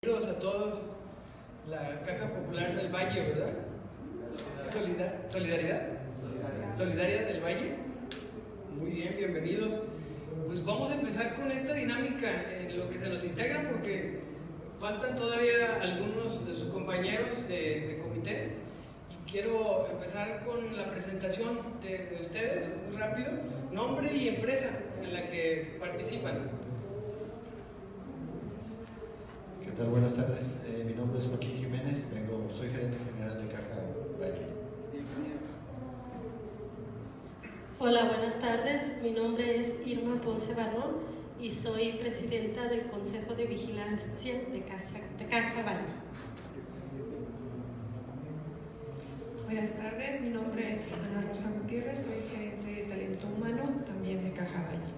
Bienvenidos a todos. La Caja Popular del Valle, ¿verdad? Solidaria del Valle. Muy bien, bienvenidos. Pues vamos a empezar con esta dinámica en lo que se nos integran, porque faltan todavía algunos de sus compañeros de comité. Y quiero empezar con la presentación de ustedes, muy rápido. Nombre y empresa en la que participan. ¿Qué tal? Buenas tardes. Mi nombre es Joaquín Jiménez, soy gerente general de Caja Valle. Hola, buenas tardes. Mi nombre es Irma Ponce Barrón y soy presidenta del Consejo de Vigilancia de Caja Valle. Buenas tardes, mi nombre es Ana Rosa Gutiérrez, soy gerente de talento humano también de Caja Valle.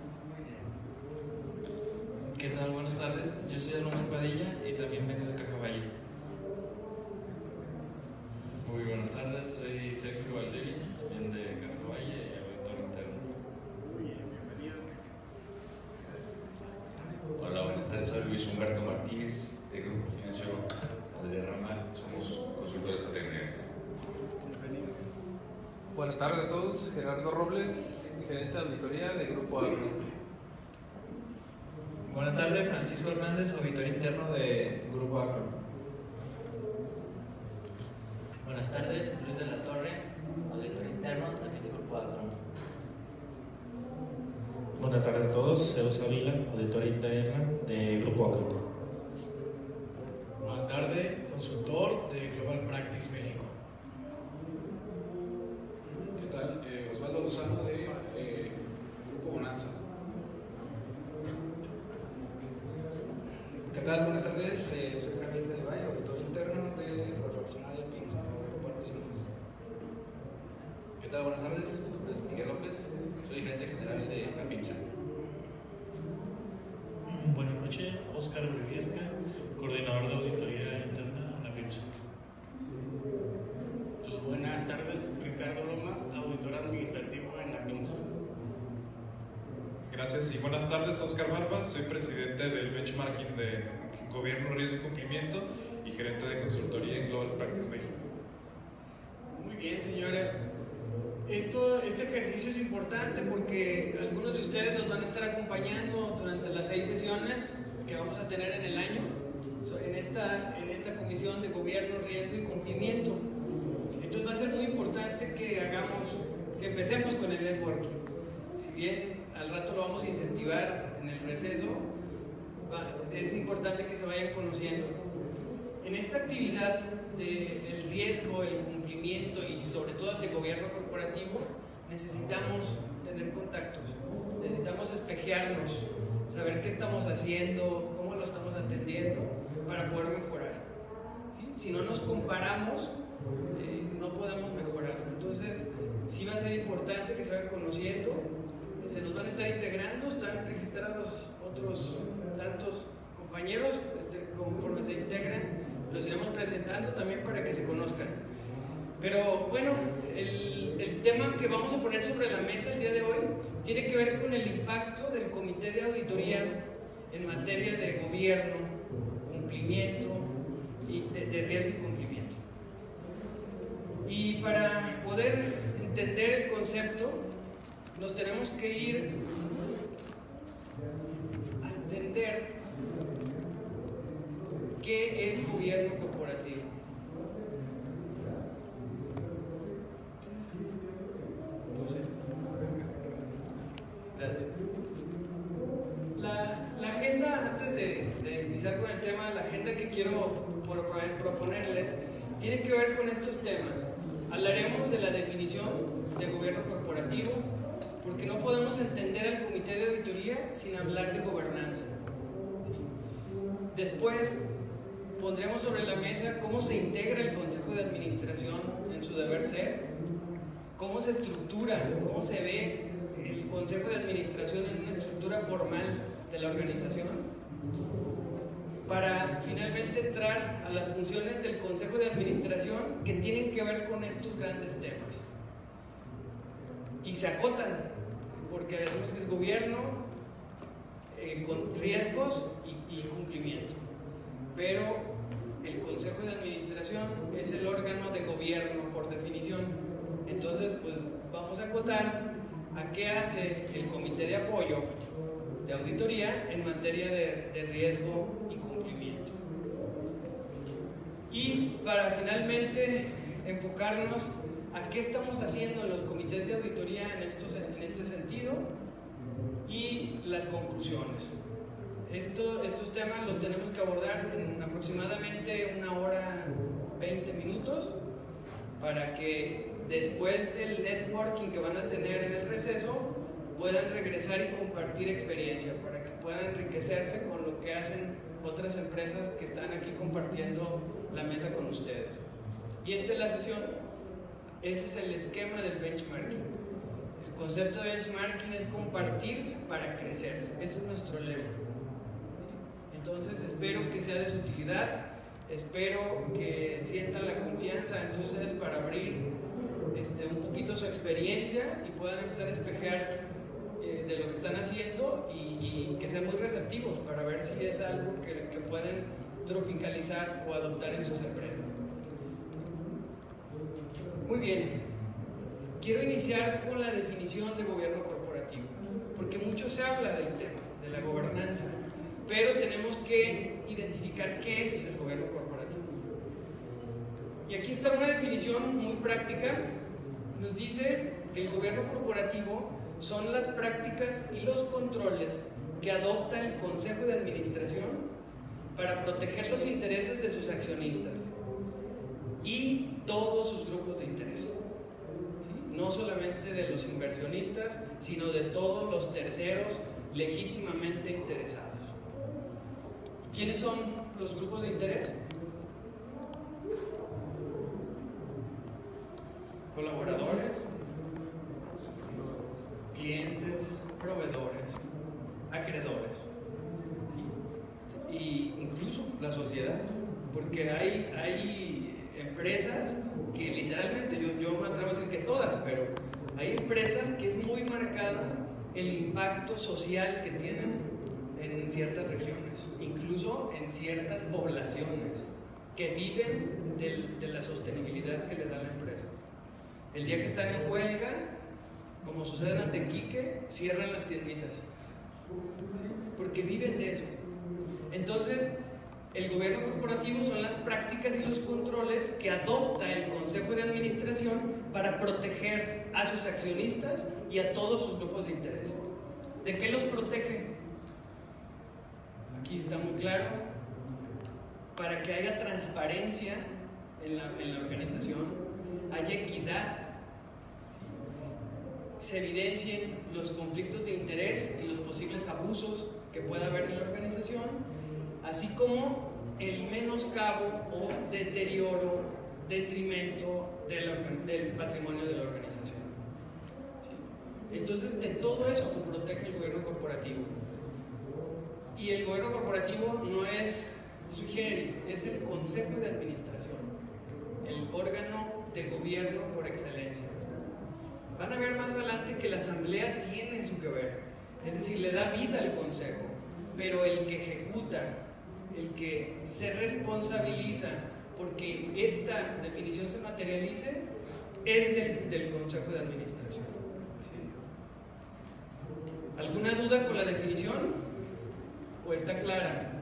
¿Qué tal? Buenas tardes, yo soy Alonso Padilla y también vengo de Caja Valle. Muy buenas tardes, soy Sergio Valdivia, también de Caja Valle y auditor interno. Muy bien, bienvenido. Hola, buenas tardes, soy Luis Humberto Martínez, de Grupo Financiero Valderrama, somos consultores patrimoniales. Bienvenido. Buenas tardes a todos, Gerardo Robles, gerente de auditoría de Grupo Agro. Buenas tardes, Francisco Hernández, auditor interno de Grupo Acro. Buenas tardes, Luis de la Torre, auditor interno también de Grupo Acro. Buenas tardes a todos, Zeus Avila, auditor interno de Grupo Acro. Buenas tardes, consultor de Global Practice México. ¿Qué tal? Osvaldo Lozano de Grupo Bonanza. ¿Qué tal? Buenas tardes. Soy Javier del Valle, auditor interno de Refaccionaria PIMSA, Grupo Particiones. ¿Qué tal? Buenas tardes, mi nombre es Miguel López, soy gerente general de la PIMSA. Buenas noches, Óscar Briviesca, coordinador de auditoría interna en la PIMSA. Buenas tardes, Ricardo Lomas, auditor administrativo en la PIMSA. Gracias y buenas tardes, Oscar Barba, soy presidente del benchmarking de Gobierno, Riesgo y Cumplimiento y gerente de consultoría en Global Practice México. Muy bien, señores. Este ejercicio es importante porque algunos de ustedes nos van a estar acompañando durante las 6 sesiones que vamos a tener en el año en esta comisión de Gobierno, Riesgo y Cumplimiento. Entonces va a ser muy importante que empecemos con el networking. Si bien al rato lo vamos a incentivar en el receso, es importante que se vayan conociendo. En esta actividad del riesgo, el cumplimiento y sobre todo el de gobierno corporativo, necesitamos tener contactos, necesitamos espejearnos, saber qué estamos haciendo, cómo lo estamos atendiendo para poder mejorar. ¿Sí? Si no nos comparamos, no podemos mejorarlo. Entonces, sí va a ser importante que se vayan conociendo. Se nos van a estar integrando, están registrados otros tantos compañeros, conforme se integren, los iremos presentando también para que se conozcan. Pero bueno, el tema que vamos a poner sobre la mesa el día de hoy tiene que ver con el impacto del Comité de Auditoría en materia de gobierno, cumplimiento y de riesgo y cumplimiento. Y para poder entender el concepto, nos tenemos que ir a entender qué es gobierno corporativo. No sé. Gracias. La agenda, antes de iniciar con el tema, la agenda que quiero proponerles tiene que ver con estos temas. Hablaremos de la definición de gobierno corporativo, porque no podemos entender al comité de auditoría sin hablar de gobernanza. Después pondremos sobre la mesa cómo se integra el Consejo de Administración en su deber ser, cómo se estructura, cómo se ve el Consejo de Administración en una estructura formal de la organización, para finalmente entrar a las funciones del Consejo de Administración que tienen que ver con estos grandes temas. Y se acotan, porque decimos que es gobierno con riesgos y cumplimiento. pero el Consejo de Administración es el órgano de gobierno por definición. Entonces, pues vamos a acotar a qué hace el Comité de Apoyo de Auditoría en materia de riesgo y cumplimiento. Y para finalmente enfocarnos a qué estamos haciendo en los comités de auditoría en este sentido y las conclusiones. Estos temas los tenemos que abordar en aproximadamente 1 hora 20 minutos para que después del networking que van a tener en el receso puedan regresar y compartir experiencia, para que puedan enriquecerse con lo que hacen otras empresas que están aquí compartiendo la mesa con ustedes. Y esta es la sesión, ese es el esquema del benchmarking. El concepto de benchmarking es compartir para crecer, ese es nuestro lema. Entonces espero que sea de su utilidad, espero que sientan la confianza entre ustedes para abrir un poquito su experiencia y puedan empezar a espejear de lo que están haciendo y que sean muy receptivos para ver si es algo que pueden tropicalizar o adoptar en sus empresas. Muy bien, quiero iniciar con la definición de gobierno corporativo, porque mucho se habla del tema, de la gobernanza, pero tenemos que identificar qué es el gobierno corporativo. Y aquí está una definición muy práctica, nos dice que el gobierno corporativo son las prácticas y los controles que adopta el Consejo de Administración para proteger los intereses de sus accionistas y todos sus grupos de interés, ¿sí? No solamente de los inversionistas, sino de todos los terceros legítimamente interesados. ¿Quiénes son los grupos de interés? Colaboradores, clientes, proveedores, acreedores, ¿sí? Y incluso la sociedad, porque hay empresas que literalmente, yo me atrevo a decir que todas, pero hay empresas que es muy marcada el impacto social que tienen en ciertas regiones, incluso en ciertas poblaciones que viven de la sostenibilidad que le da la empresa. El día que están en huelga, como sucede en Atenquique, cierran las tienditas, ¿sí? Porque viven de eso. Entonces, el gobierno corporativo son las prácticas y los controles que adopta el Consejo de Administración para proteger a sus accionistas y a todos sus grupos de interés. ¿De qué los protege? Aquí está muy claro, para que haya transparencia en la organización, haya equidad, se evidencien los conflictos de interés y los posibles abusos que pueda haber en la organización, así como el menoscabo o deterioro, detrimento del patrimonio de la organización. Entonces, de todo eso protege el gobierno corporativo. Y el gobierno corporativo no es sui generis, es el Consejo de Administración, el órgano de gobierno por excelencia. Van a ver más adelante que la asamblea tiene su que ver, es decir, le da vida al consejo, pero el que ejecuta, el que se responsabiliza porque esta definición se materialice, es del Consejo de Administración. ¿Alguna duda con la definición? ¿O está clara?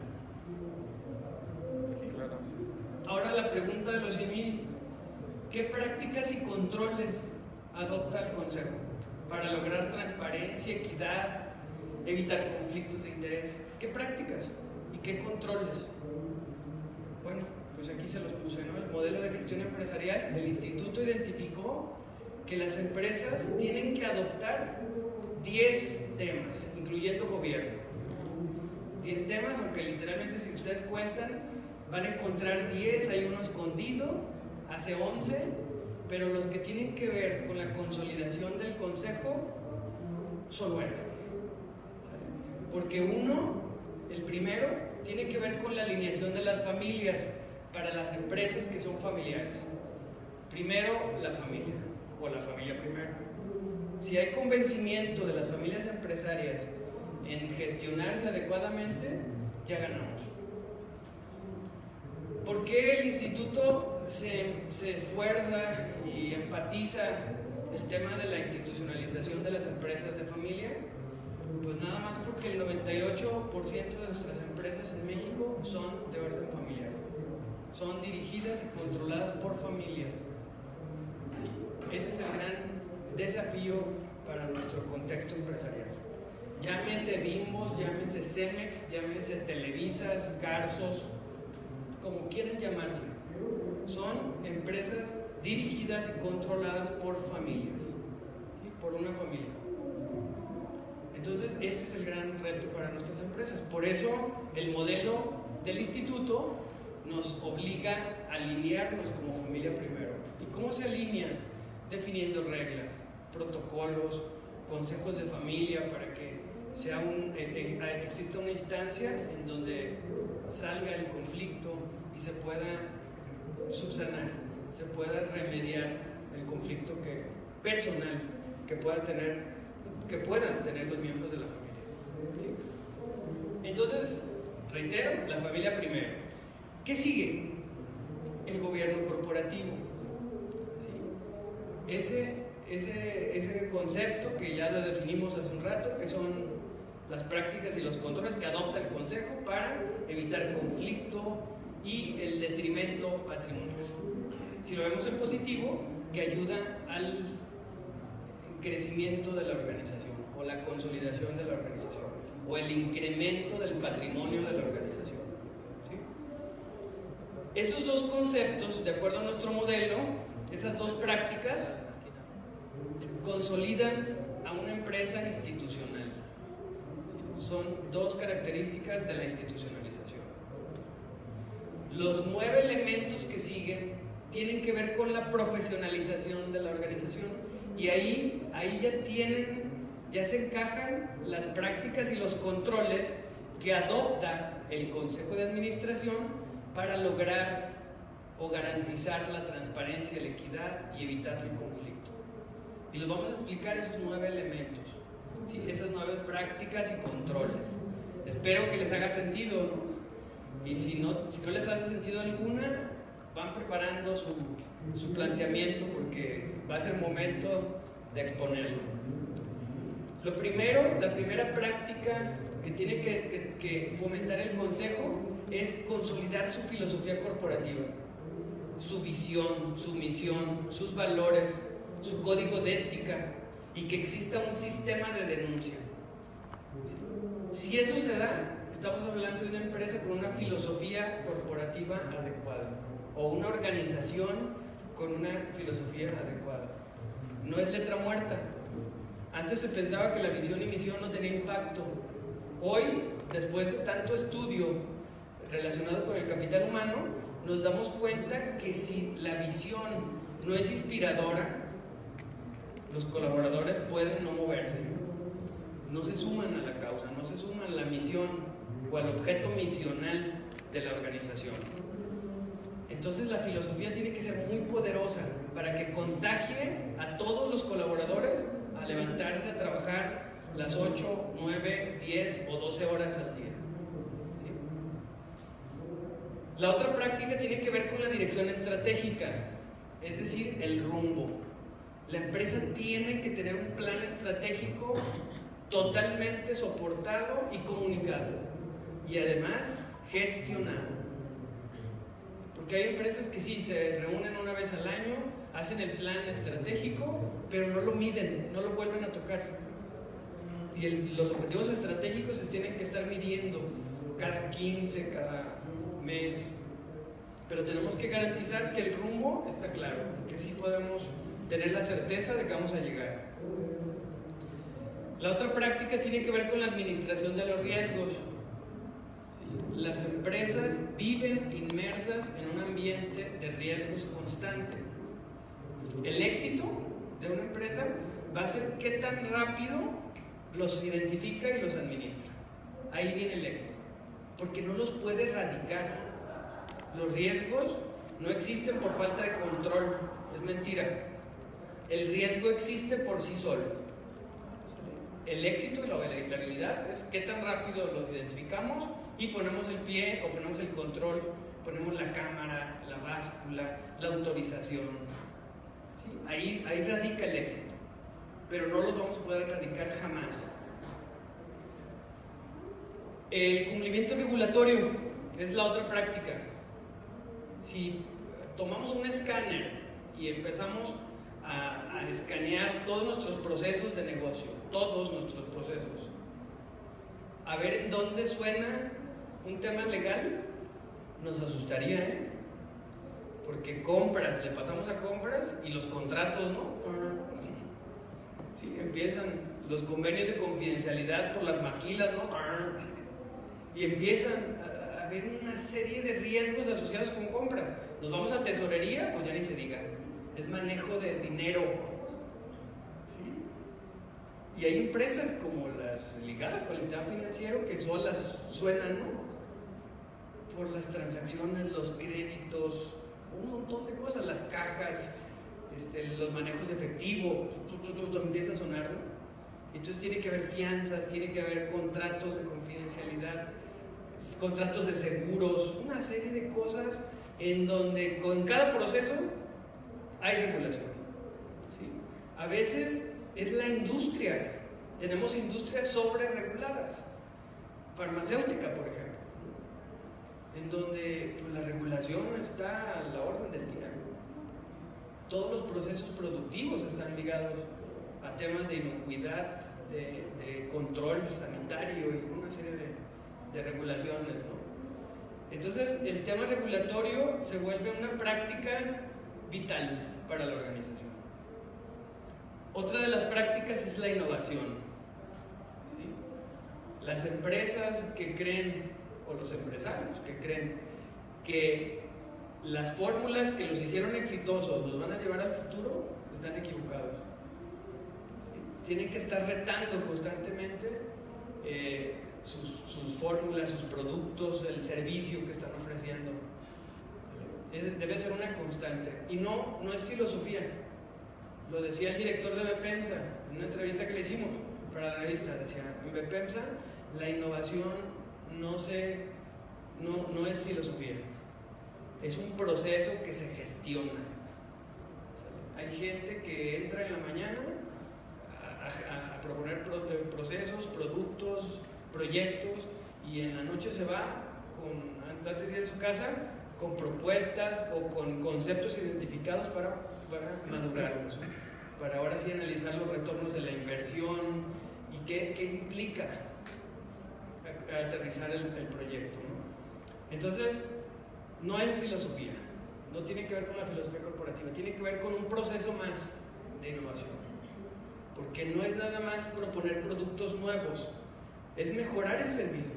Sí, claro. Ahora la pregunta de los 100,000. ¿Qué prácticas y controles adopta el Consejo para lograr transparencia, equidad, evitar conflictos de interés? ¿Qué prácticas y qué controles? Bueno, pues aquí se los puse, ¿no? El modelo de gestión empresarial. El instituto identificó que las empresas tienen que adoptar 10 temas, incluyendo gobierno. 10 temas, aunque literalmente si ustedes cuentan van a encontrar 10, hay uno escondido, hace 11, pero los que tienen que ver con la consolidación del consejo son 9. Porque el primero, tiene que ver con la alineación de las familias para las empresas que son familiares. Primero la familia, o la familia primero. Si hay convencimiento de las familias empresarias en gestionarse adecuadamente, ya ganamos. ¿Por qué el instituto se esfuerza y enfatiza el tema de la institucionalización de las empresas de familia? Pues nada más porque el 98% de nuestras empresas en México son de orden familiar. Son dirigidas y controladas por familias. ¿Sí? Ese es el gran desafío para nuestro contexto empresarial. Llámese Bimbos, llámese Cemex, llámese Televisas, Garzos, como quieran llamarle. Son empresas dirigidas y controladas por familias, ¿sí? Por una familia. Entonces, este es el gran reto para nuestras empresas. Por eso, el modelo del instituto nos obliga a alinearnos como familia primero. ¿Y cómo se alinea? Definiendo reglas, protocolos, consejos de familia para que exista una instancia en donde salga el conflicto y se pueda subsanar, se pueda remediar el conflicto personal que puedan tener los miembros de la familia. ¿Sí? Entonces, reitero, la familia primero. ¿Qué sigue? El gobierno corporativo. ¿Sí? Ese concepto que ya lo definimos hace un rato, que son las prácticas y los controles que adopta el Consejo para evitar conflicto y el detrimento patrimonial. Si lo vemos en positivo, que ayuda al crecimiento de la organización o la consolidación de la organización o el incremento del patrimonio de la organización. ¿Sí? Esos dos conceptos, de acuerdo a nuestro modelo, esas dos prácticas consolidan a una empresa institucional. ¿Sí? Son dos características de la institucionalización. Los 9 elementos que siguen tienen que ver con la profesionalización de la organización. Y ahí ya se encajan las prácticas y los controles que adopta el Consejo de Administración para lograr o garantizar la transparencia, la equidad y evitar el conflicto. Y los vamos a explicar esos 9 elementos, ¿sí? Esas 9 prácticas y controles. Espero que les haga sentido, ¿no? Y si no les hace sentido alguna, van preparando su planteamiento porque va a ser momento de exponerlo. Lo primero, la primera práctica que tiene que fomentar el Consejo es consolidar su filosofía corporativa, su visión, su misión, sus valores, su código de ética y que exista un sistema de denuncia. Si eso se da, estamos hablando de una empresa con una filosofía corporativa adecuada o una organización con una filosofía adecuada. No es letra muerta. Antes se pensaba que la visión y misión no tenía impacto. Hoy, después de tanto estudio relacionado con el capital humano, nos damos cuenta que si la visión no es inspiradora, los colaboradores pueden no moverse, no se suman a la causa, no se suman a la misión o al objeto misional de la organización. Entonces la filosofía tiene que ser muy poderosa para que contagie a todos los colaboradores a levantarse a trabajar las 8, 9, 10 o 12 horas al día. ¿Sí? La otra práctica tiene que ver con la dirección estratégica, es decir, el rumbo. La empresa tiene que tener un plan estratégico totalmente soportado y comunicado y además gestionado. Porque hay empresas que sí, se reúnen una vez al año, hacen el plan estratégico, pero no lo miden, no lo vuelven a tocar. Y los objetivos estratégicos se tienen que estar midiendo cada 15, cada mes. Pero tenemos que garantizar que el rumbo está claro, que sí podemos tener la certeza de que vamos a llegar. La otra práctica tiene que ver con la administración de los riesgos. ¿Sí? Las empresas viven inmersas en un ambiente de riesgos constante. El éxito de una empresa va a ser qué tan rápido los identifica y los administra. Ahí viene el éxito, porque no los puede erradicar. Los riesgos no existen por falta de control, es mentira. El riesgo existe por sí solo. El éxito y la habilidad es qué tan rápido los identificamos y ponemos el pie o ponemos el control, ponemos la cámara báscula, la autorización. ¿Sí? Ahí radica el éxito, pero no los vamos a poder erradicar jamás. El cumplimiento regulatorio es la otra práctica. Si tomamos un escáner y empezamos a escanear todos nuestros procesos de negocio, todos nuestros procesos, a ver en dónde suena un tema legal, nos asustaría, ¿eh? Porque compras, le pasamos a compras y los contratos, ¿no? Sí, empiezan los convenios de confidencialidad por las maquilas, ¿no? Y empiezan a haber una serie de riesgos asociados con compras. Nos vamos a tesorería, pues ya ni se diga. Es manejo de dinero. ¿Sí? Y hay empresas como las ligadas con el sistema financiero que solas suenan, ¿no? Por las transacciones, los créditos, un montón de cosas, las cajas, los manejos de efectivo, empieza a sonar, ¿no? Entonces tiene que haber fianzas, tiene que haber contratos de confidencialidad, contratos de seguros, una serie de cosas en donde con cada proceso hay regulación. ¿Sí? A veces es la industria, tenemos industrias sobre reguladas, farmacéutica por ejemplo, en donde pues, la regulación está a la orden del día. Todos los procesos productivos están ligados a temas de inocuidad, de control sanitario y una serie de regulaciones, ¿no? Entonces el tema regulatorio se vuelve una práctica vital para la organización. Otra de las prácticas es la innovación. ¿Sí? Las empresas que creen, o los empresarios que creen que las fórmulas que los hicieron exitosos los van a llevar al futuro, están equivocados. ¿Sí? Tienen que estar retando constantemente sus fórmulas, sus productos, el servicio que están ofreciendo. Debe ser una constante y no es filosofía. Lo decía el director de BPEMSA en una entrevista que le hicimos para la revista. Decía, en BPEMSA la innovación no es filosofía, es un proceso que se gestiona. Hay gente que entra en la mañana a proponer procesos, productos, proyectos, y en la noche se va antes de ir a su casa con propuestas o con conceptos identificados para madurarlos, ¿no? Para ahora sí analizar los retornos de la inversión y qué implica aterrizar el proyecto, ¿no? Entonces no es filosofía, no tiene que ver con la filosofía corporativa, tiene que ver con un proceso más de innovación, porque no es nada más proponer productos nuevos, es mejorar el servicio,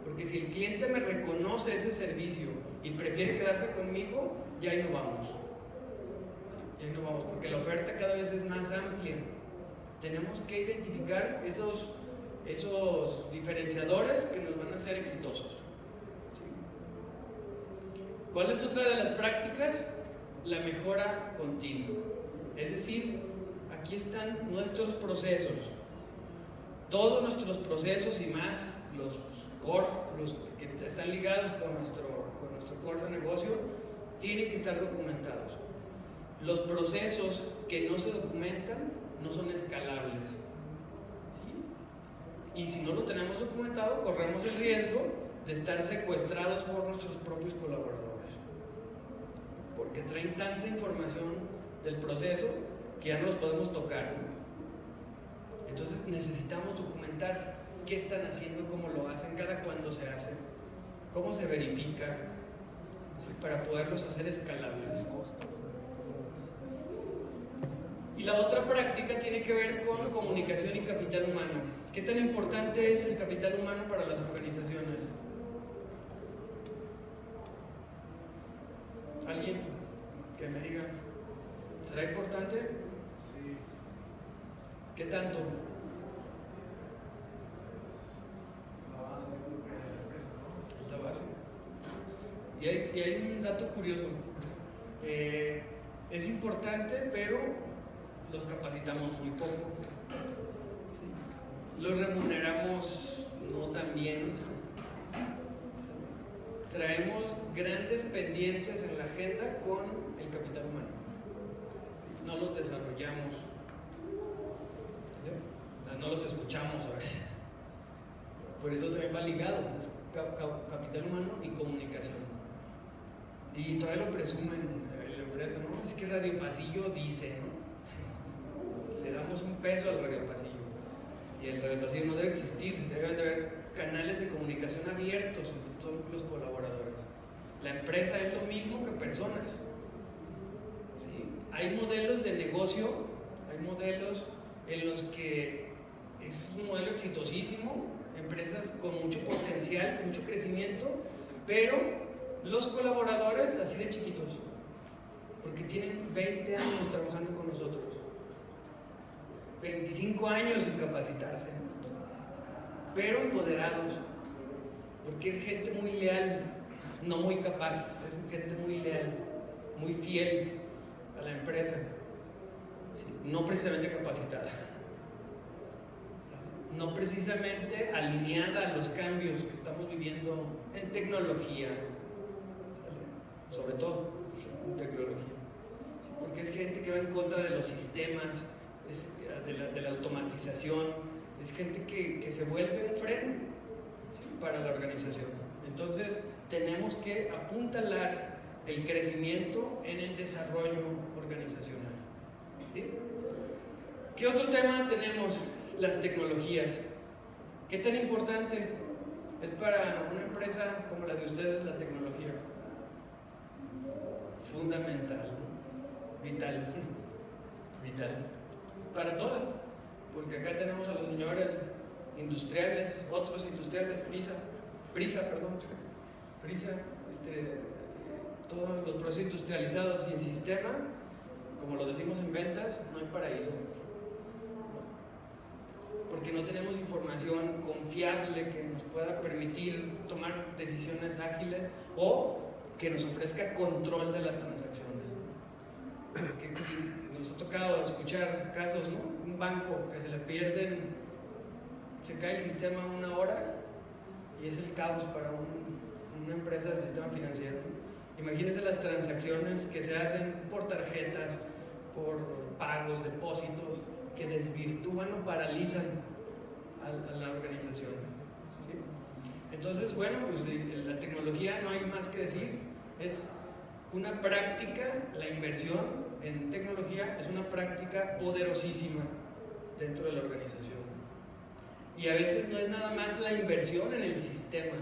porque si el cliente me reconoce ese servicio y prefiere quedarse conmigo, ya innovamos. Ya innovamos, porque la oferta cada vez es más amplia. Tenemos que identificar esos diferenciadores que nos van a hacer exitosos. ¿Cuál es otra de las prácticas? La mejora continua. Es decir, aquí están nuestros procesos. Todos nuestros procesos y más los core, los que están ligados con nuestro core de negocio, tienen que estar documentados. Los procesos que no se documentan no son escalables. ¿Sí? Y si no lo tenemos documentado, corremos el riesgo de estar secuestrados por nuestros propios colaboradores, porque traen tanta información del proceso que ya no los podemos tocar, ¿no? Entonces necesitamos documentar qué están haciendo, cómo lo hacen, cada cuándo se hace, cómo se verifica, ¿sí? Para poderlos hacer escalables. Y la otra práctica tiene que ver con comunicación y capital humano. ¿Qué tan importante es el capital humano para las organizaciones? ¿Alguien que me diga? ¿Será importante? Sí. ¿Qué tanto? La base. Y hay un dato curioso. Es importante, pero los capacitamos muy poco. ¿Sí? Los remuneramos no tan bien. traemos grandes pendientes en la agenda con el capital humano. No los desarrollamos, no los escuchamos a veces. Por eso también va ligado, es capital humano y comunicación. Y todavía lo presumen en la empresa, ¿no? Es que Radio Pasillo dice, ¿no? Le damos un peso al Radio Pasillo. Y el Radio Pasillo no debe existir, deben de haber canales de comunicación abiertos entre todos los colaboradores. La empresa es lo mismo que personas. ¿Sí? Hay modelos de negocio, hay modelos en los que es un modelo exitosísimo, empresas con mucho potencial, con mucho crecimiento, pero los colaboradores así de chiquitos, porque tienen 20 años trabajando con nosotros, 25 años sin capacitarse, pero empoderados, porque es gente muy leal, no muy capaz, es gente muy leal, muy fiel a la empresa, ¿sí? No precisamente capacitada, no precisamente alineada a los cambios que estamos viviendo en tecnología, ¿sale? Sobre todo en tecnología, ¿sí? Porque es gente que va en contra de los sistemas, de la automatización, es gente que se vuelve un freno, ¿sí? Para la organización. Entonces tenemos que apuntalar el crecimiento en el desarrollo organizacional, ¿sí? ¿Qué otro tema tenemos? Las tecnologías. ¿Qué tan importante es para una empresa como la de ustedes la tecnología? Fundamental, vital, vital, para todas, porque acá tenemos a los señores industriales, otros industriales, Prisa, todos los procesos industrializados sin sistema, como lo decimos en ventas, no hay paraíso. Porque no tenemos información confiable que nos pueda permitir tomar decisiones ágiles o que nos ofrezca control de las transacciones. Porque si nos ha tocado escuchar casos, ¿no? Un banco que se cae el sistema una hora y es el caos para una empresa del sistema financiero. Imagínense las transacciones que se hacen por tarjetas, por pagos, depósitos, que desvirtúan o paralizan a la organización, ¿sí? Entonces, bueno, pues la tecnología no hay más que decir, es una práctica, la inversión en tecnología es una práctica poderosísima dentro de la organización. Y a veces no es nada más la inversión en el sistema,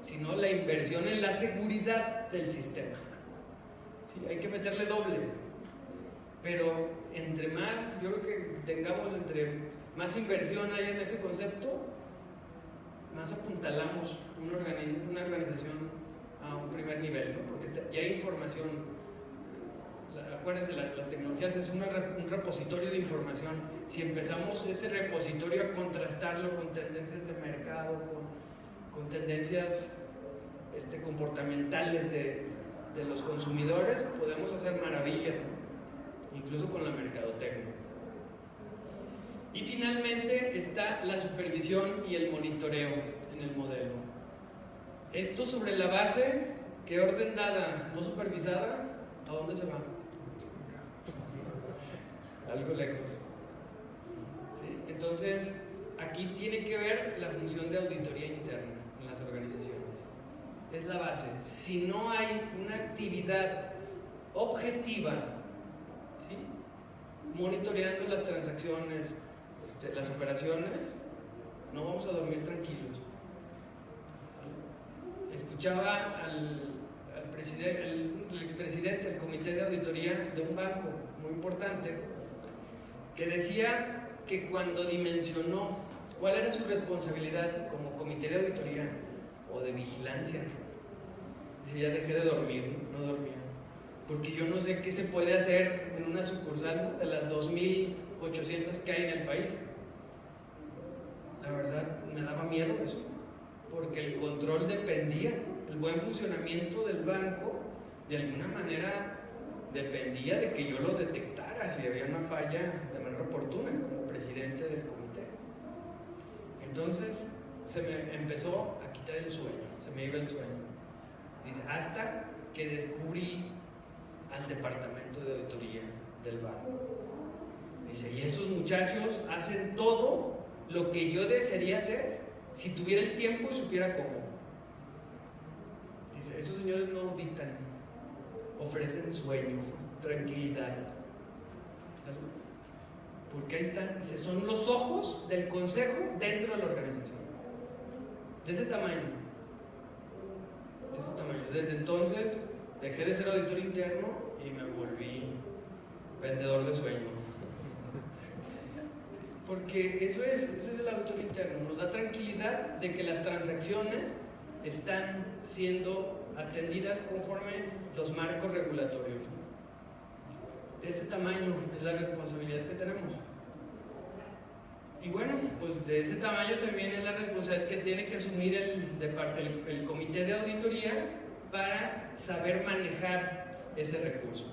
sino la inversión en la seguridad del sistema, ¿sí? Hay que meterle doble. Pero entre más, yo creo que entre más inversión hay en ese concepto, más apuntalamos una organización a un primer nivel, ¿no? Porque ya hay información. Acuérdense, las tecnologías es un repositorio de información. Si empezamos ese repositorio a contrastarlo con tendencias de mercado, con tendencias comportamentales de los consumidores, podemos hacer maravillas, ¿no? Incluso con la mercadotecnia. Y finalmente está la supervisión y el monitoreo en el modelo. Esto sobre la base que orden dada, no supervisada, ¿a dónde se va? Algo lejos. ¿Sí? Entonces, aquí tiene que ver la función de auditoría interna en las organizaciones. Es la base. Si no hay una actividad objetiva, ¿sí? Monitoreando las transacciones, las operaciones, no vamos a dormir tranquilos. ¿Sale? Escuchaba al expresidente del comité de auditoría de un banco muy importante que decía que cuando dimensionó cuál era su responsabilidad como comité de auditoría o de vigilancia, decía, ya dejé de dormir, no dormía, porque yo no sé qué se puede hacer en una sucursal de las 2.800 que hay en el país. La verdad, me daba miedo eso, porque el control dependía, el buen funcionamiento del banco, de alguna manera, dependía de que yo lo detectara si había una falla de manera oportuna como presidente del comité. Entonces, se me empezó a quitar el sueño, se me iba el sueño, Dice, hasta que descubrí al departamento de auditoría del banco. Dice, y estos muchachos hacen todo lo que yo desearía hacer si tuviera el tiempo y supiera cómo. Dice, esos señores no auditan, ofrecen sueño, tranquilidad. ¿Sale? Porque ahí están, dice, son los ojos del consejo dentro de la organización. De ese tamaño. De ese tamaño. Desde entonces dejé de ser auditor interno y me volví vendedor de sueño. Porque ese es el auditor interno. Nos da tranquilidad de que las transacciones están siendo atendidas conforme los marcos regulatorios. De ese tamaño es la responsabilidad que tenemos. Y bueno, pues de ese tamaño también es la responsabilidad que tiene que asumir el comité de auditoría para saber manejar ese recurso,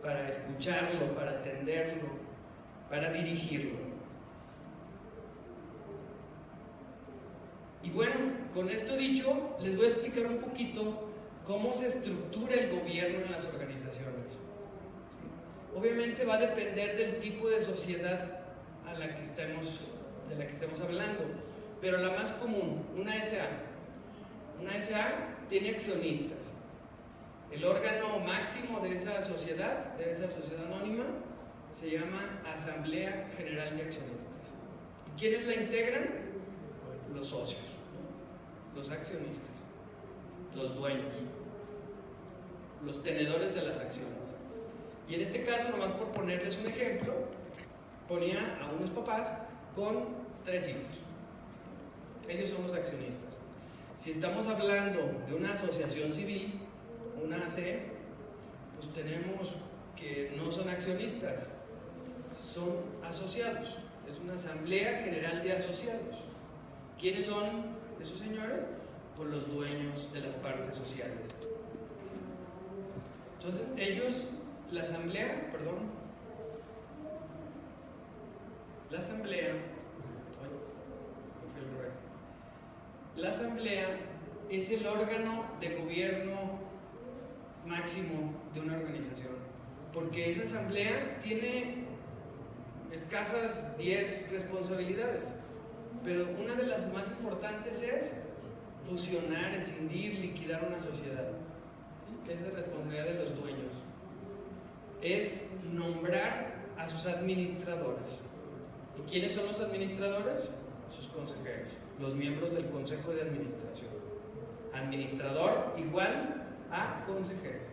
para escucharlo, para atenderlo, para dirigirlo. Y bueno, con esto dicho, les voy a explicar un poquito cómo se estructura el gobierno en las organizaciones. ¿Sí? Obviamente va a depender del tipo de sociedad de la que estemos hablando, pero la más común, una SA. Una SA tiene accionistas. El órgano máximo de esa sociedad anónima, se llama Asamblea General de Accionistas. ¿Y quiénes la integran? Los socios, ¿no? Los accionistas, los dueños, los tenedores de las acciones. Y en este caso, nomás por ponerles un ejemplo, ponía a unos papás con 3 hijos. Ellos son los accionistas. Si estamos hablando de una asociación civil, una AC, pues tenemos que no son accionistas, son asociados. Es una asamblea general de asociados. ¿Quiénes son esos señores? Pues los dueños de las partes sociales. Entonces ellos, la asamblea es el órgano de gobierno máximo de una organización, porque esa asamblea tiene escasas 10 responsabilidades, pero una de las más importantes es fusionar, escindir, liquidar una sociedad. ¿Sí? Esa es responsabilidad de los dueños. Es nombrar a sus administradores. ¿Y quiénes son los administradores? Sus consejeros, los miembros del consejo de administración. Administrador igual a consejero.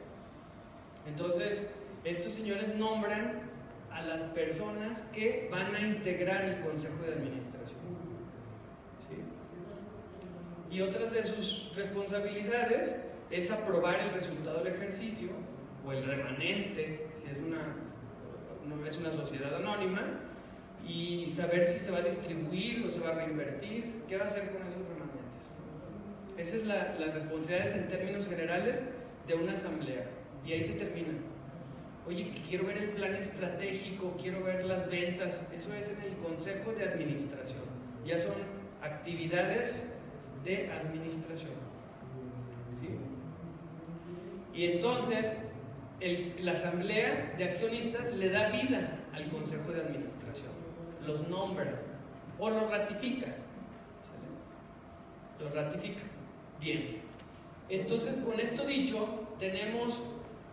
Entonces, estos señores nombran a las personas que van a integrar el consejo de administración. ¿Sí? Y otras de sus responsabilidades es aprobar el resultado del ejercicio o el remanente, si es no es una sociedad anónima, y saber si se va a distribuir o se va a reinvertir, qué va a hacer con esos remanentes. Esa es las responsabilidades en términos generales de una asamblea, y ahí se termina. Oye, que quiero ver el plan estratégico, quiero ver las ventas, eso es en el consejo de administración, ya son actividades de administración. ¿Sí? Y entonces la asamblea de accionistas le da vida al consejo de administración, los nombra o los ratifica. ¿Sale? Los ratifica. Bien, entonces con esto dicho, tenemos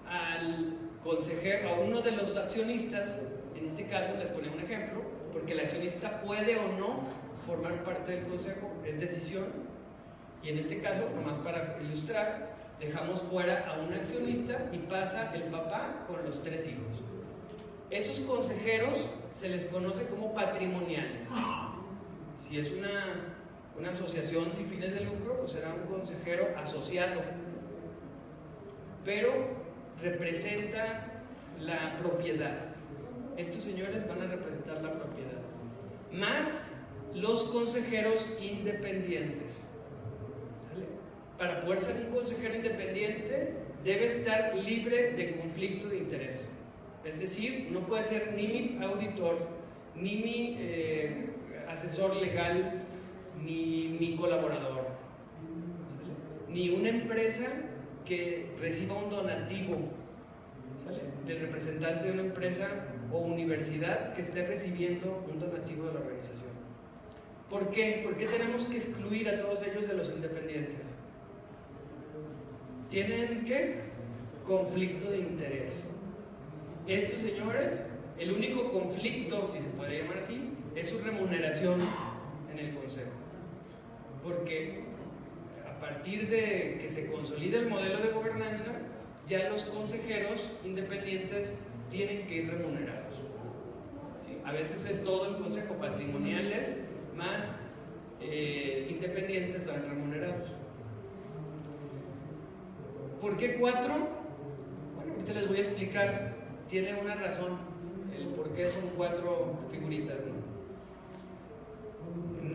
al consejero, a uno de los accionistas. En este caso les ponía un ejemplo, porque el accionista puede o no formar parte del consejo, es decisión. Y en este caso, nomás para ilustrar, dejamos fuera a un accionista y pasa el papá con los 3 hijos. Esos consejeros se les conoce como patrimoniales. Si es una asociación sin fines de lucro, pues será un consejero asociado, pero representa la propiedad. Estos señores van a representar la propiedad, más los consejeros independientes. ¿Sale? Para poder ser un consejero independiente debe estar libre de conflicto de interés. Es decir, no puede ser ni mi auditor, ni mi asesor legal, ni mi colaborador. ¿Sale? Ni una empresa que reciba un donativo, ¿sale?, del representante de una empresa o universidad que esté recibiendo un donativo de la organización. ¿Por qué? ¿Por qué tenemos que excluir a todos ellos de los independientes? ¿Tienen qué? Conflicto de interés. Estos señores, el único conflicto, si se puede llamar así, es su remuneración en el consejo. Porque a partir de que se consolide el modelo de gobernanza, ya los consejeros independientes tienen que ir remunerados. ¿Sí? A veces es todo el consejo, patrimoniales más independientes van remunerados. ¿Por qué 4? Bueno, ahorita les voy a explicar. Tiene una razón el por qué son 4 figuritas, ¿no?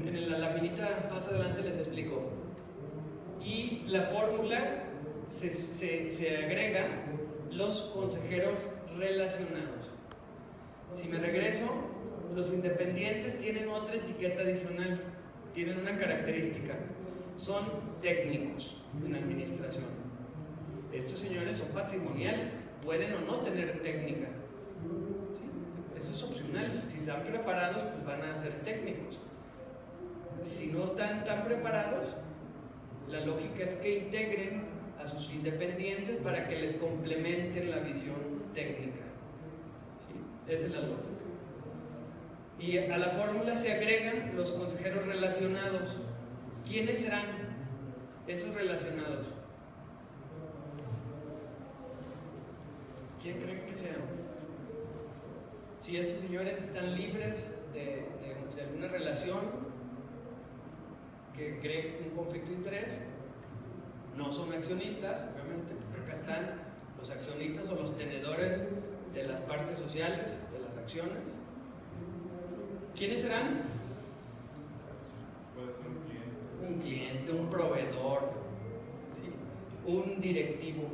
En la laminita más adelante les explico. Y la fórmula se agrega los consejeros relacionados. Si me regreso, los independientes tienen otra etiqueta adicional, tienen una característica: son técnicos en administración. Estos señores son patrimoniales, pueden o no tener técnica, ¿sí? Eso es opcional. Si están preparados, pues van a ser técnicos. Si no están tan preparados, la lógica es que integren a sus independientes para que les complementen la visión técnica, ¿sí? Esa es la lógica. Y a la fórmula se agregan los consejeros relacionados. ¿Quiénes serán esos relacionados? ¿Quién creen que sean? Si estos señores están libres de alguna relación que cree un conflicto de interés, no son accionistas, obviamente, porque acá están los accionistas o los tenedores de las partes sociales, de las acciones. ¿Quiénes serán? Puede ser un cliente, un proveedor, ¿sí?, un directivo,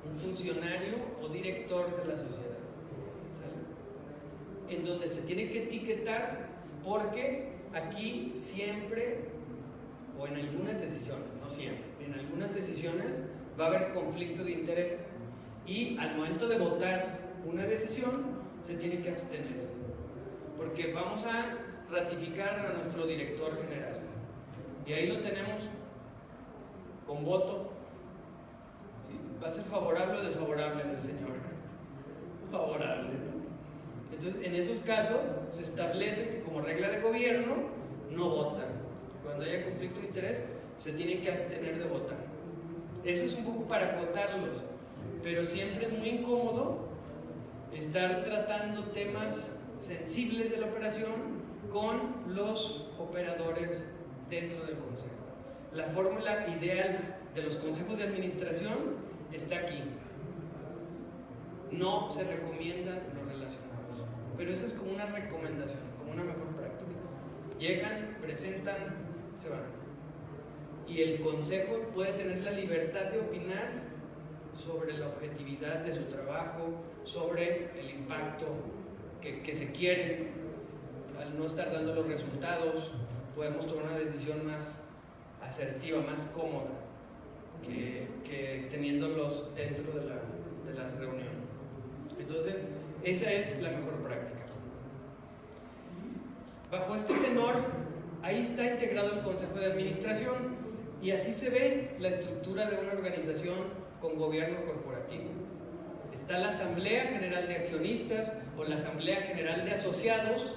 un funcionario o director de la sociedad, ¿sale?, en donde se tiene que etiquetar, porque aquí siempre, o en algunas decisiones, no siempre, en algunas decisiones va a haber conflicto de interés, y al momento de votar una decisión se tiene que abstener, porque vamos a ratificar a nuestro director general, y ahí lo tenemos con voto. ¿Va a ser favorable o desfavorable del señor? Favorable, ¿no? Entonces, en esos casos se establece que como regla de gobierno no votan. Cuando haya conflicto de interés, se tienen que abstener de votar. Eso es un poco para acotarlos, pero siempre es muy incómodo estar tratando temas sensibles de la operación con los operadores dentro del consejo. La fórmula ideal de los consejos de administración está aquí. No se recomiendan los relacionados, pero esa es como una recomendación, como una mejor práctica. Llegan, presentan, se van. Y el consejo puede tener la libertad de opinar sobre la objetividad de su trabajo, sobre el impacto que se quiere. Al no estar dando los resultados, podemos tomar una decisión más asertiva, más cómoda, que teniéndolos dentro de la reunión. Entonces, esa es la mejor práctica. Bajo este tenor, ahí está integrado el Consejo de Administración, y así se ve la estructura de una organización con gobierno corporativo. Está la Asamblea General de Accionistas o la Asamblea General de Asociados.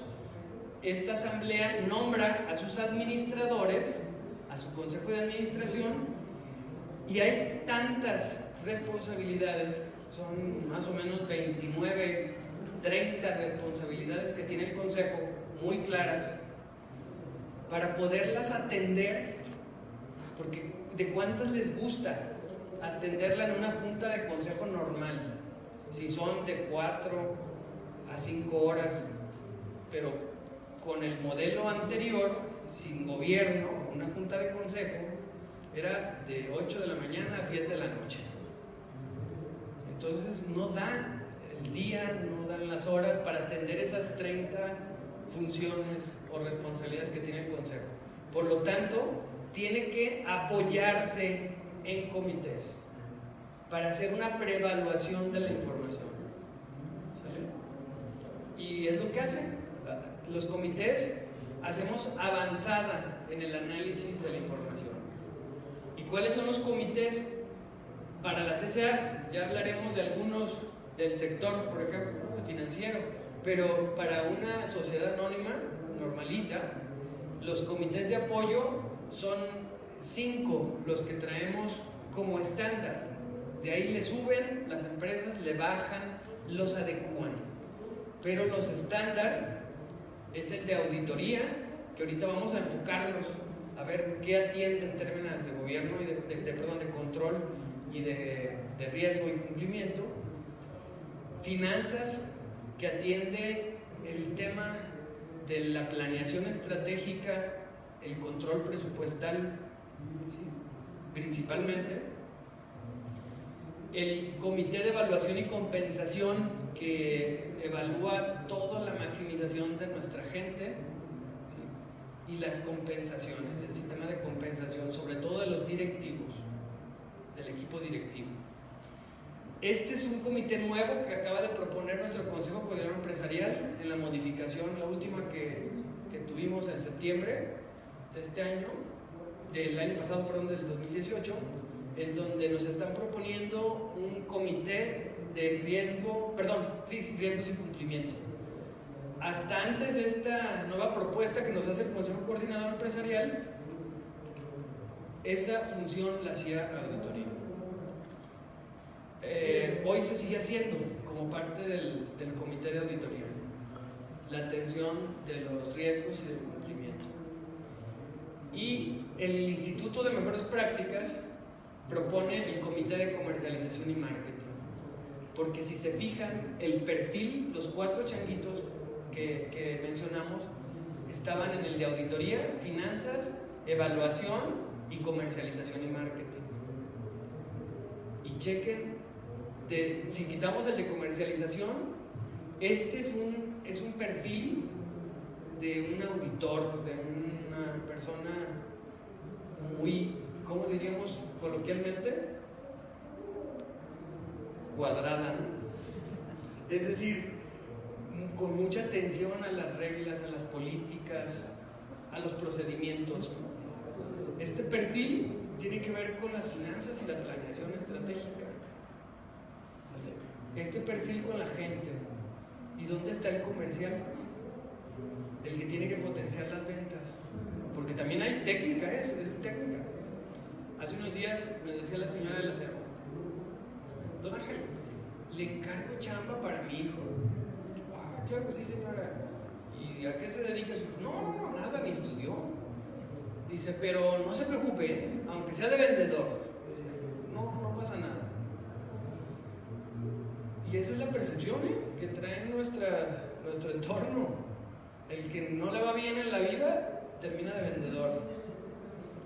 Esta asamblea nombra a sus administradores, a su Consejo de Administración, y hay tantas responsabilidades, son más o menos 29, 30 responsabilidades que tiene el Consejo, muy claras, para poderlas atender, porque ¿de cuántas les gusta atenderla en una junta de consejo normal? Si son de 4 a 5 horas, pero con el modelo anterior, sin gobierno, una junta de consejo era de 8 de la mañana a 7 de la noche. Entonces no da el día, no dan las horas para atender esas 30 funciones o responsabilidades que tiene el consejo. Por lo tanto, tiene que apoyarse en comités. para hacer una preevaluación de la información. ¿Sale? Y es lo que hacen los comités. Hacemos avanzada en el análisis de la información. ¿Y cuáles son los comités? Para las SAs, ya hablaremos de algunos del sector, por ejemplo, ¿no? Financiero, pero para una sociedad anónima normalita, los comités de apoyo son 5 los que traemos como estándar. De ahí le suben, las empresas le bajan, los adecúan. Pero los estándar es el de auditoría, que ahorita vamos a enfocarnos a ver qué atiende en términos de gobierno y de control y de riesgo y cumplimiento. Finanzas, que atiende el tema de la planeación estratégica, el control presupuestal, ¿sí? Principalmente. El comité de evaluación y compensación, que evalúa toda la maximización de nuestra gente, ¿sí? Y las compensaciones, el sistema de compensación, sobre todo de los directivos, del equipo directivo. Este es un comité nuevo que acaba de proponer nuestro Consejo Coordinador Empresarial en la modificación, la última que tuvimos en septiembre de este año, del año pasado, perdón, del 2018, en donde nos están proponiendo un comité de riesgos y cumplimiento. Hasta antes de esta nueva propuesta que nos hace el Consejo Coordinador Empresarial, esa función la hacía auditoría. Hoy se sigue haciendo como parte del comité de auditoría, la atención de los riesgos y del cumplimiento. Y el Instituto de Mejores Prácticas propone el comité de comercialización y marketing, porque si se fijan, el perfil, los 4 changuitos que mencionamos estaban en el de auditoría, finanzas, evaluación y comercialización y marketing. Y chequen, si quitamos el de comercialización, este es un perfil de un auditor, de una persona muy, ¿cómo diríamos coloquialmente? Cuadrada, ¿no? Es decir, con mucha atención a las reglas, a las políticas, a los procedimientos, ¿no? Este perfil tiene que ver con las finanzas y la planeación estratégica. Este perfil con la gente. ¿Y dónde está el comercial? El que tiene que potenciar las ventas. Porque también hay técnica, es técnica. Hace unos días me decía la señora del acero: don Ángel, le encargo chamba para mi hijo. Ah, claro que sí, señora. ¿Y a qué se dedica su hijo? No, nada, ni estudió. Dice, pero no se preocupe, aunque sea de vendedor. Dice, no pasa nada. Y esa es la percepción que trae nuestro entorno. El que no le va bien en la vida termina de vendedor,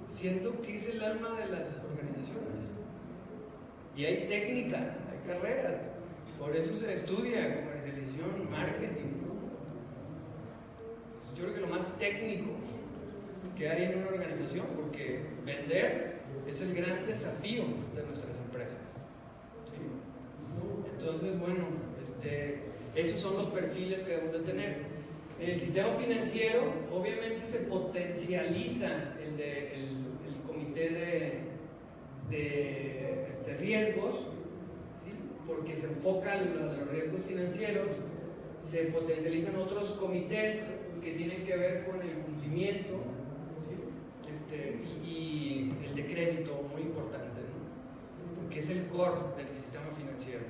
siendo que es el alma de las organizaciones. Y hay técnica, hay carreras, por eso se estudia comercialización, marketing, ¿no? Yo creo que lo más técnico que hay en una organización, porque vender es el gran desafío de nuestras empresas, ¿sí? Entonces, bueno, esos son los perfiles que debemos de tener. En el sistema financiero, obviamente se potencializa el comité de riesgos, ¿sí? Porque se enfoca en los riesgos financieros, se potencializan otros comités que tienen que ver con el cumplimiento, ¿sí? Y el de crédito, muy importante, ¿no? Porque es el core del sistema financiero.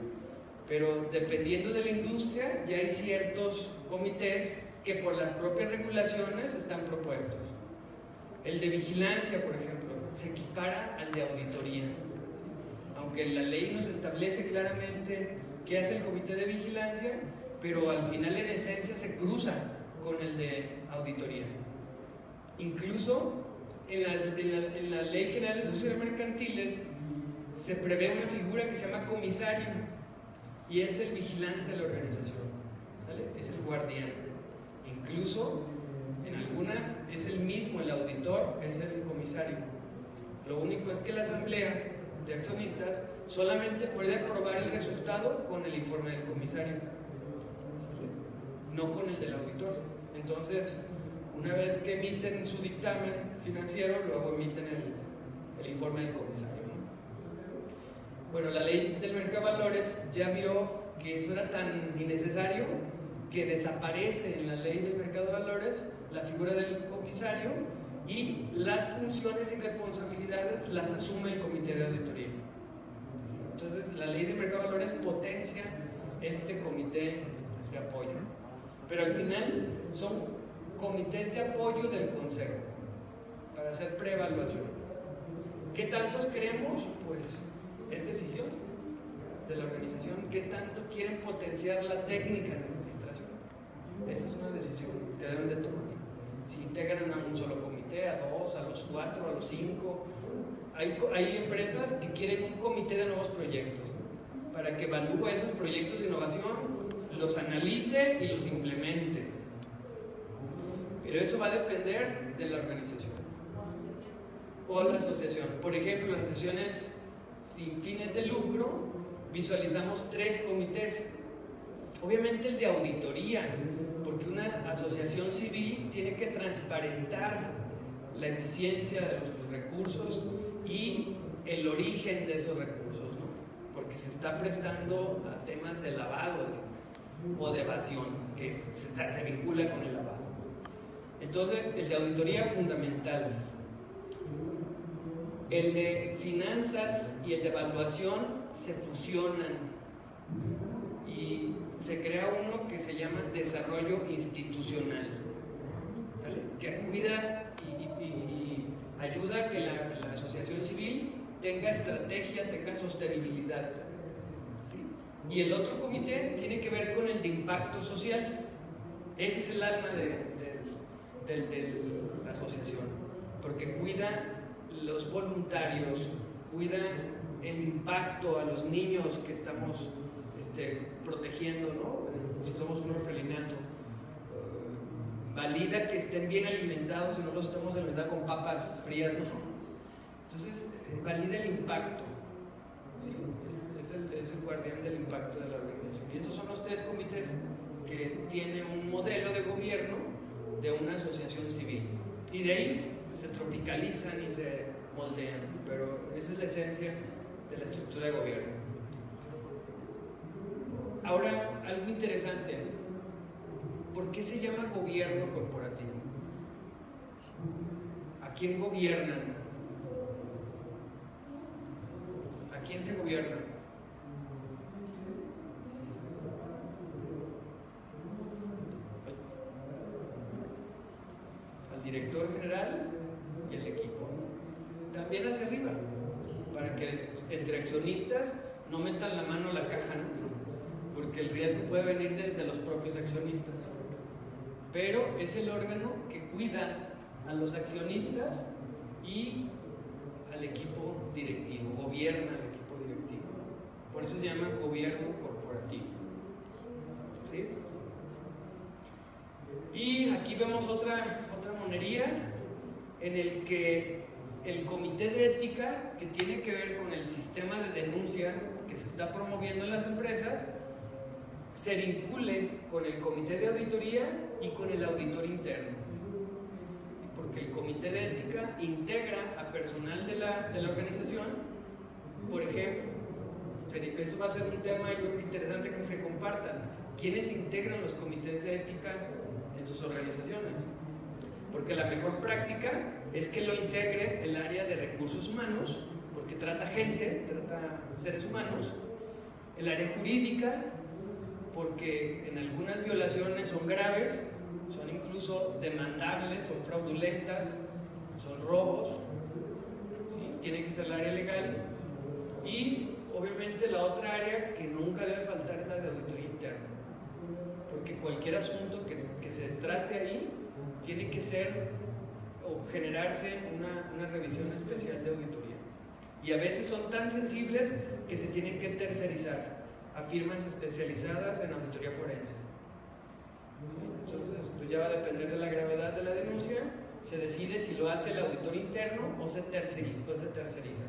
Pero dependiendo de la industria, ya hay ciertos comités que por las propias regulaciones están propuestos. El de vigilancia, por ejemplo, se equipara al de auditoría, ¿sí? Aunque la ley nos establece claramente qué hace el comité de vigilancia, pero al final en esencia se cruza con el de auditoría. Incluso en la Ley General de Sociedades Mercantiles se prevé una figura que se llama comisario, y es el vigilante de la organización, ¿sale? Es el guardián. Incluso en algunas es el mismo, el auditor es el comisario. Lo único es que la asamblea de accionistas solamente puede aprobar el resultado con el informe del comisario, ¿sale? No con el del auditor. Entonces, una vez que emiten su dictamen financiero, luego emiten el informe del comisario, ¿no? Bueno, la ley del mercado de valores ya vio que eso era tan innecesario que desaparece en la ley del mercado de valores la figura del comisario y las funciones y responsabilidades las asume el comité de auditoría. Entonces, la ley del mercado de valores potencia este comité de apoyo, pero al final son comités de apoyo del consejo para hacer preevaluación. ¿Qué tantos queremos? Pues es decisión de la organización. ¿Qué tanto quieren potenciar la técnica de administración? Esa es una decisión que deben de tomar. Si integran a un solo comité, a dos, a los 4, a los 5. Hay empresas que quieren un comité de nuevos proyectos, ¿no? Para que evalúe esos proyectos de innovación, los analice y los implemente. Pero eso va a depender de la organización o la asociación. Por ejemplo, las asociaciones sin fines de lucro visualizamos 3 comités. Obviamente el de auditoría, porque una asociación civil tiene que transparentar la eficiencia de los recursos y el origen de esos recursos, ¿no? Porque se está prestando a temas de lavado o de evasión, que se vincula con el lavado. Entonces, el de auditoría fundamental. El de finanzas y el de evaluación se fusionan y se crea uno que se llama desarrollo institucional, ¿vale? Que cuida y ayuda a que la asociación civil tenga estrategia, tenga sostenibilidad, ¿sí? Y el otro comité tiene que ver con el de impacto social. Ese es el alma de la asociación, porque cuida los voluntarios, cuida el impacto a los niños que estamos protegiendo, ¿no? Si somos un orfelinato, valida que estén bien alimentados y no los estamos alimentando con papas frías, ¿no? Entonces, valida el impacto, ¿sí? Es el guardián del impacto de la organización. Y estos son los 3 comités que tienen un modelo de gobierno de una asociación civil. Y de ahí se tropicalizan y se moldean, pero esa es la esencia de la estructura de gobierno. Ahora, algo interesante. ¿Por qué se llama gobierno corporativo? ¿A quién gobiernan? ¿A quién se gobierna? Al director general y el equipo. También hacia arriba, para que entre accionistas no metan la mano a la caja, ¿no? Porque el riesgo puede venir desde los propios accionistas. Pero es el órgano que cuida a los accionistas y al equipo directivo, gobierna al equipo directivo. Por eso se llama gobierno corporativo. ¿Sí? Y aquí vemos otra monería en el que el comité de ética, que tiene que ver con el sistema de denuncia que se está promoviendo en las empresas, se vincule con el comité de auditoría y con el auditor interno, porque el comité de ética integra a personal de la organización. Por ejemplo, eso va a ser un tema interesante que se compartan. ¿Quiénes integran los comités de ética en sus organizaciones? Porque la mejor práctica es que lo integre el área de recursos humanos, porque trata gente, trata seres humanos, el área jurídica, porque en algunas violaciones son graves, son incluso demandables, son fraudulentas, son robos, ¿sí? Tiene que ser el área legal. Y obviamente la otra área que nunca debe faltar es la de auditoría interna, porque cualquier asunto que se trate ahí tiene que ser o generarse una revisión especial de auditoría. Y a veces son tan sensibles que se tienen que tercerizar a firmas especializadas en auditoría forense. ¿Sí? Entonces, pues ya va a depender de la gravedad de la denuncia, se decide si lo hace el auditor interno o se terceriza.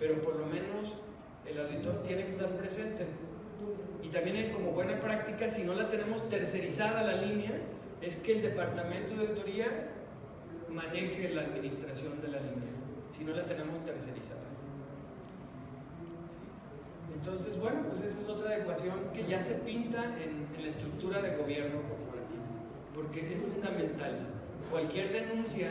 pero por lo menos el auditor tiene que estar presente. Y también como buena práctica, si no la tenemos tercerizada la línea, es que el departamento de auditoría maneje la administración de la línea, si no la tenemos tercerizada. Entonces, bueno, pues esa es otra adecuación que ya se pinta en la estructura de gobierno corporativo, porque es fundamental. Cualquier denuncia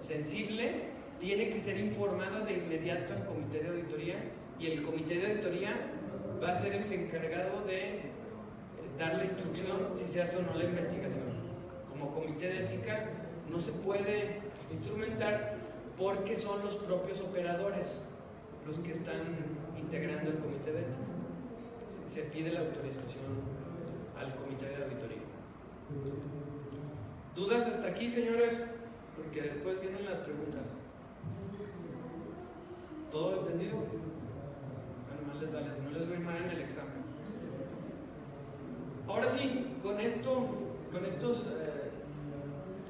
sensible tiene que ser informada de inmediato al comité de auditoría, y el comité de auditoría va a ser el encargado de dar la instrucción si se hace o no la investigación. Como comité de ética no se puede instrumentar porque son los propios operadores los que están integrando el comité de ética. Se pide la autorización al comité de auditoría. ¿Dudas hasta aquí, señores? Porque después vienen las preguntas. ¿Todo entendido? Bueno, más les vale, si no les voy a ir mal en el examen. Ahora sí, con estos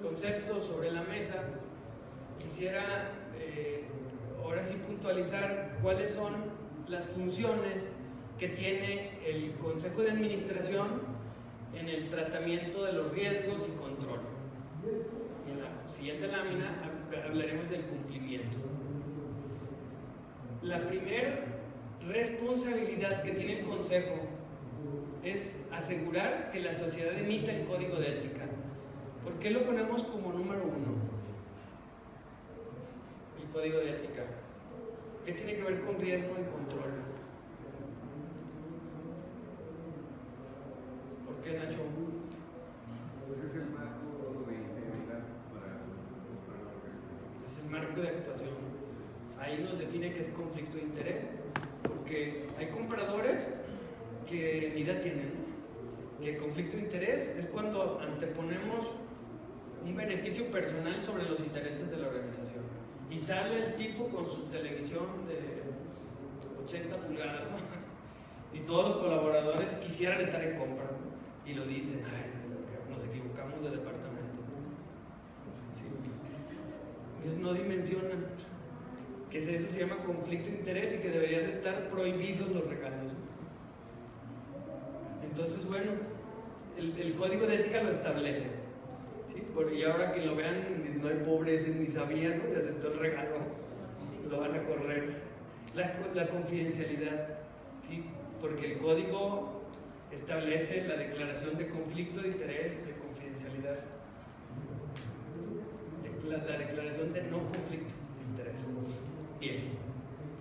conceptos sobre la mesa, quisiera ahora sí puntualizar cuáles son las funciones que tiene el Consejo de Administración en el tratamiento de los riesgos y control. En la siguiente lámina hablaremos del cumplimiento. La primera responsabilidad que tiene el Consejo es asegurar que la sociedad emita el código de ética. ¿Por qué lo ponemos como número 1? El código de ética. ¿Qué tiene que ver con riesgo y control? ¿Por qué, Nacho? Pues es el marco de integridad para es el marco de actuación. Ahí nos define qué es conflicto de interés, porque hay compradores que ni idea tienen, ¿no? Que el conflicto de interés es cuando anteponemos un beneficio personal sobre los intereses de la organización. Y sale el tipo con su televisión de 80 pulgadas, ¿no? Y todos los colaboradores quisieran estar en compra, ¿no? Y lo dicen, ay, nos equivocamos de departamento. Sí. Entonces no dimensionan que eso se llama conflicto de interés y que deberían de estar prohibidos los regalos. Entonces, bueno, el código de ética lo establece. ¿Sí? Y ahora que lo vean, no hay pobres, ni sabían, ¿no? Y aceptó el regalo, lo van a correr. La confidencialidad, ¿sí? Porque el código establece la declaración de conflicto de interés, de confidencialidad, la declaración de no conflicto de interés. Bien,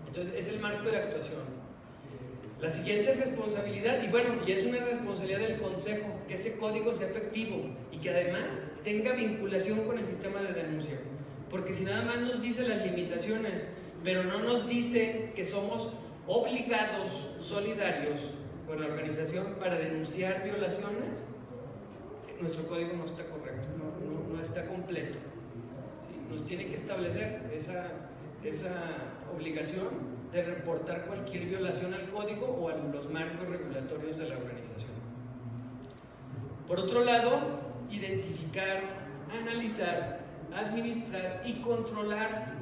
entonces es el marco de actuación. La siguiente responsabilidad, y bueno, y es una responsabilidad del Consejo, que ese código sea efectivo y que además tenga vinculación con el sistema de denuncia. Porque si nada más nos dice las limitaciones, pero no nos dice que somos obligados, solidarios con la organización para denunciar violaciones, nuestro código no está correcto, no está completo. ¿Sí? Nos tiene que establecer esa obligación de reportar cualquier violación al código o a los marcos regulatorios de la organización. Por otro lado, identificar, analizar, administrar y controlar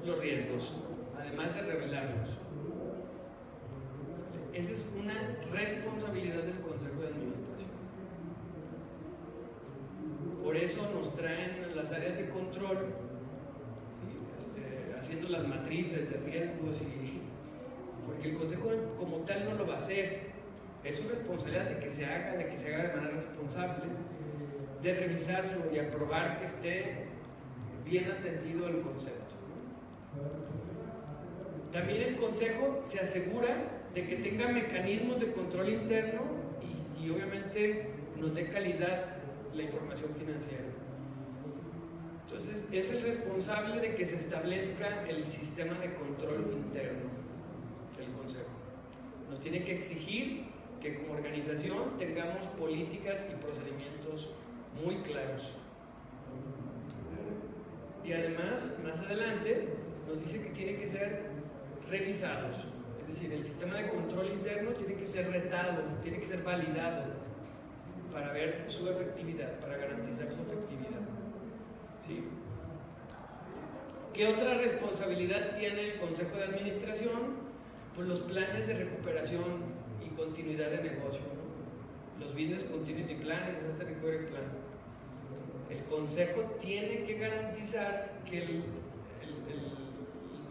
los riesgos, además de revelarlos. Esa es una responsabilidad del Consejo de Administración. Por eso nos traen las áreas de control, ¿sí? Haciendo las matrices de riesgos, porque el Consejo como tal no lo va a hacer. Es su responsabilidad de que se haga de manera responsable, de revisarlo y aprobar que esté bien atendido el concepto. También el Consejo se asegura de que tenga mecanismos de control interno y obviamente nos dé calidad la información financiera. Entonces es el responsable de que se establezca el sistema de control interno del Consejo. Nos tiene que exigir que como organización tengamos políticas y procedimientos muy claros. Y además, más adelante, nos dice que tiene que ser revisados. Es decir, el sistema de control interno tiene que ser retado, tiene que ser validado para ver su efectividad, para garantizar su efectividad. ¿Sí? ¿Qué otra responsabilidad tiene el Consejo de Administración? Pues los planes de recuperación y continuidad de negocio, ¿no? Los Business Continuity Plan y Disaster Recovery Plan. El Consejo tiene que garantizar que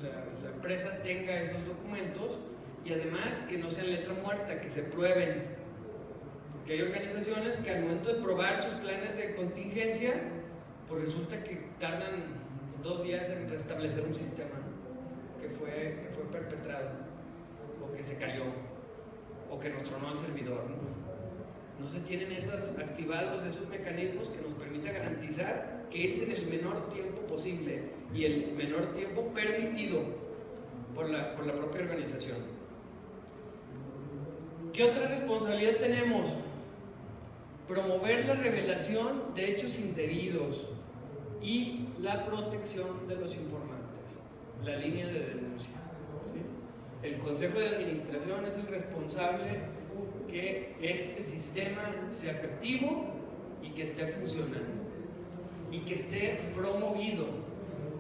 la empresa tenga esos documentos y además que no sean letra muerta, que se prueben. Porque hay organizaciones que al momento de probar sus planes de contingencia, pues resulta que tardan 2 días en restablecer un sistema, ¿no? que fue perpetrado, o que se cayó, o que nos tronó el servidor, no se tienen activados esos mecanismos que nos permiten garantizar que es en el menor tiempo posible y el menor tiempo permitido por la propia organización. ¿Qué otra responsabilidad tenemos? Promover la revelación de hechos indebidos y la protección de los informantes, la línea de denuncia. ¿Sí? El Consejo de Administración es el responsable que este sistema sea efectivo y que esté funcionando y que esté promovido,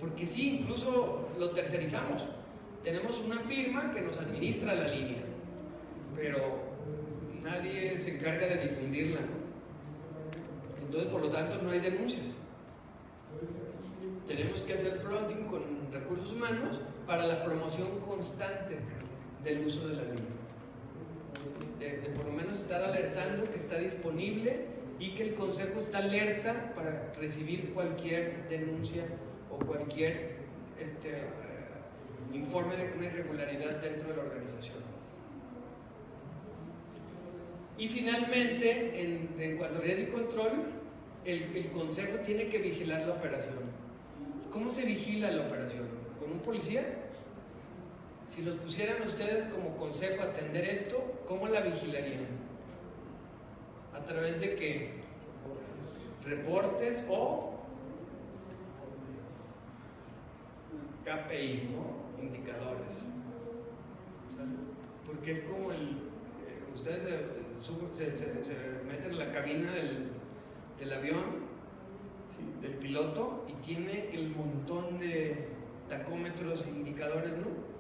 porque sí, incluso lo tercerizamos. Tenemos una firma que nos administra la línea, pero nadie se encarga de difundirla, ¿no? Entonces, por lo tanto, no hay denuncias. Tenemos que hacer fronting con recursos humanos para la promoción constante del uso de la línea. De por lo menos estar alertando que está disponible y que el Consejo está alerta para recibir cualquier denuncia o cualquier informe de una irregularidad dentro de la organización. Y finalmente, en cuanto a riesgo y control, el Consejo tiene que vigilar la operación. ¿Cómo se vigila la operación? ¿Con un policía? Si los pusieran ustedes como Consejo a atender esto, ¿cómo la vigilarían? ¿A través de qué? ¿Reportes o KPIs, ¿no? Indicadores. Porque es como ustedes se meten en la cabina del avión, ¿sí? Del piloto, y tiene el montón de tacómetros e indicadores, ¿no?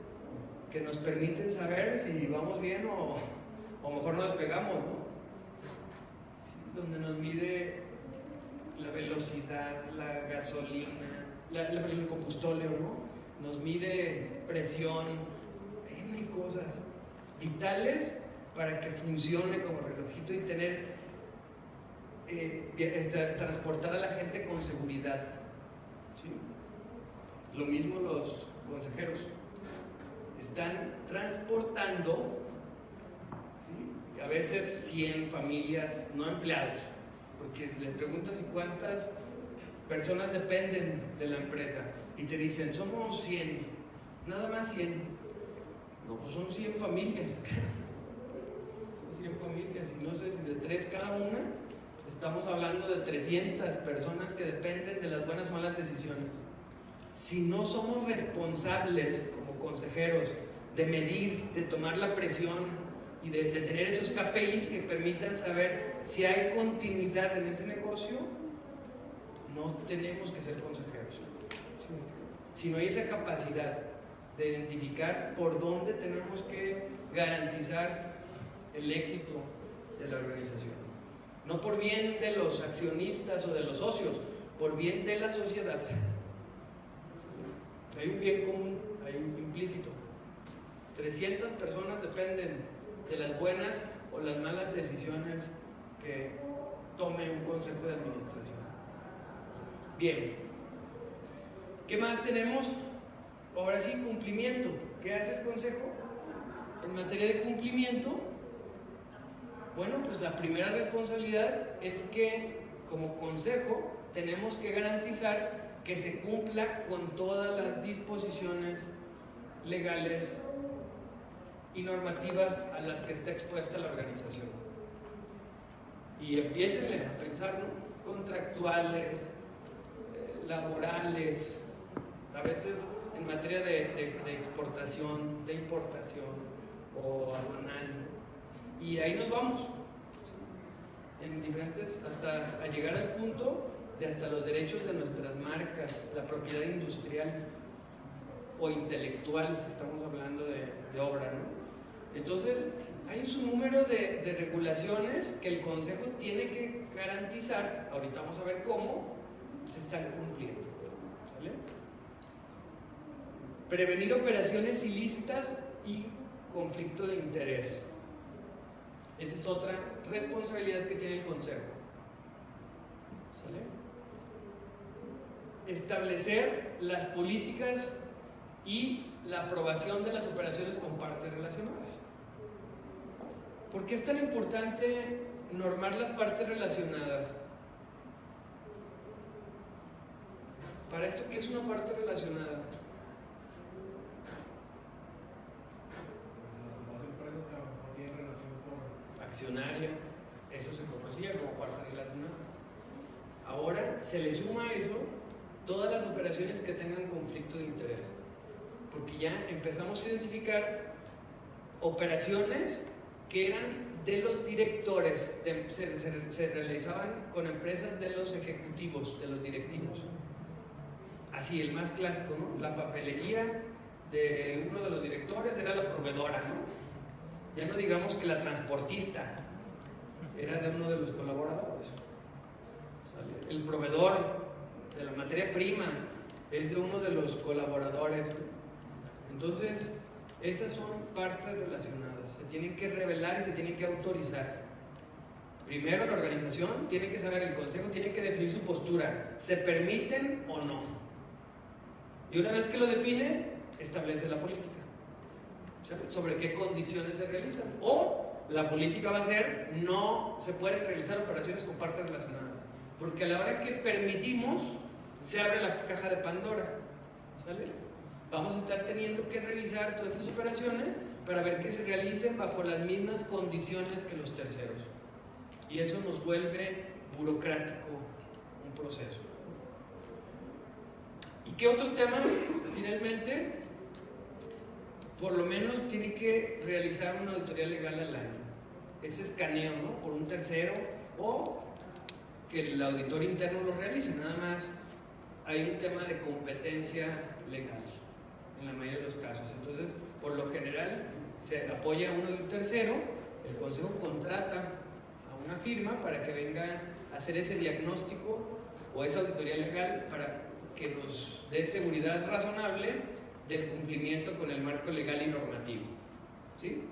Que nos permiten saber si vamos bien o mejor no despegamos, ¿no? ¿Sí? Donde nos mide la velocidad, la gasolina, el combustóleo, ¿no? Nos mide presión, hay cosas vitales para que funcione como relojito y tener transportar a la gente con seguridad, ¿sí? Lo mismo los consejeros están transportando, ¿sí? A veces 100 familias, no empleados, porque les preguntas y cuántas personas dependen de la empresa y te dicen somos 100, nada más 100. No, pues son 100 familias. Son 100 familias y no sé si de 3 cada una. Estamos hablando de 300 personas que dependen de las buenas o malas decisiones. Si no somos responsables como consejeros de medir, de tomar la presión y de tener esos KPIs que permitan saber si hay continuidad en ese negocio, no tenemos que ser consejeros. Si no hay esa capacidad de identificar por dónde tenemos que garantizar el éxito de la organización. No por bien de los accionistas o de los socios, por bien de la sociedad. Hay un bien común, hay un implícito. 300 personas dependen de las buenas o las malas decisiones que tome un consejo de administración. Bien, ¿qué más tenemos? Ahora sí, cumplimiento. ¿Qué hace el consejo en materia de cumplimiento? Bueno, pues la primera responsabilidad es que como consejo tenemos que garantizar que se cumpla con todas las disposiciones legales y normativas a las que está expuesta la organización. Y empiecen a pensar, ¿no? Contractuales, laborales, a veces en materia de exportación, de importación o aduanal. Y ahí nos vamos, ¿sí? En diferentes, hasta a llegar al punto de hasta los derechos de nuestras marcas, la propiedad industrial. o intelectual, si estamos hablando de obra, ¿no? Entonces, hay un número de regulaciones que el Consejo tiene que garantizar, ahorita vamos a ver cómo, se están cumpliendo, ¿sale? Prevenir operaciones ilícitas y conflicto de interés. Esa es otra responsabilidad que tiene el Consejo, ¿sale? Establecer las políticas y la aprobación de las operaciones con partes relacionadas. ¿Por qué es tan importante normar las partes relacionadas? Para esto, ¿qué es una parte relacionada? Las empresas no tienen relación con Accionaria, eso se conocía como parte relacionada. Ahora se le suma a eso todas las operaciones que tengan conflicto de interés, porque ya empezamos a identificar operaciones que eran de los directores, se realizaban con empresas de los ejecutivos, de los directivos. Así, el más clásico, ¿no? La papelería de uno de los directores era la proveedora, ¿no? Ya no digamos que la transportista era de uno de los colaboradores. ¿Sale? El proveedor de la materia prima es de uno de los colaboradores. Entonces, esas son partes relacionadas. Se tienen que revelar y se tienen que autorizar. Primero, la organización tiene que saber, el Consejo tiene que definir su postura. ¿Se permiten o no? Y una vez que lo define, establece la política. ¿Sabe? Sobre qué condiciones se realizan. O la política va a ser, no se pueden realizar operaciones con partes relacionadas. Porque a la hora que permitimos, se abre la caja de Pandora. ¿Sale? Vamos a estar teniendo que revisar todas estas operaciones para ver que se realicen bajo las mismas condiciones que los terceros. Y eso nos vuelve burocrático un proceso. ¿Y qué otro tema? Finalmente, por lo menos tiene que realizar una auditoría legal al año. Ese escaneo, ¿no? Por un tercero, o que el auditor interno lo realice. Nada más hay un tema de competencia legal en la mayoría de los casos. Entonces, por lo general, se apoya a uno de un tercero, el Consejo contrata a una firma para que venga a hacer ese diagnóstico o esa auditoría legal para que nos dé seguridad razonable del cumplimiento con el marco legal y normativo. ¿Sí?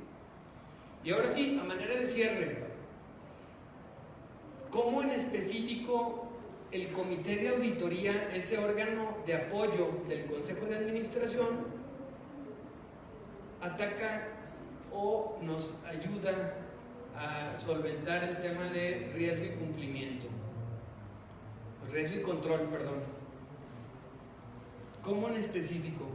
Y ahora sí, a manera de cierre, ¿cómo en específico el Comité de Auditoría, ese órgano de apoyo del Consejo de Administración, ataca o nos ayuda a solventar el tema de riesgo y cumplimiento? Riesgo y control, perdón. ¿Cómo en específico?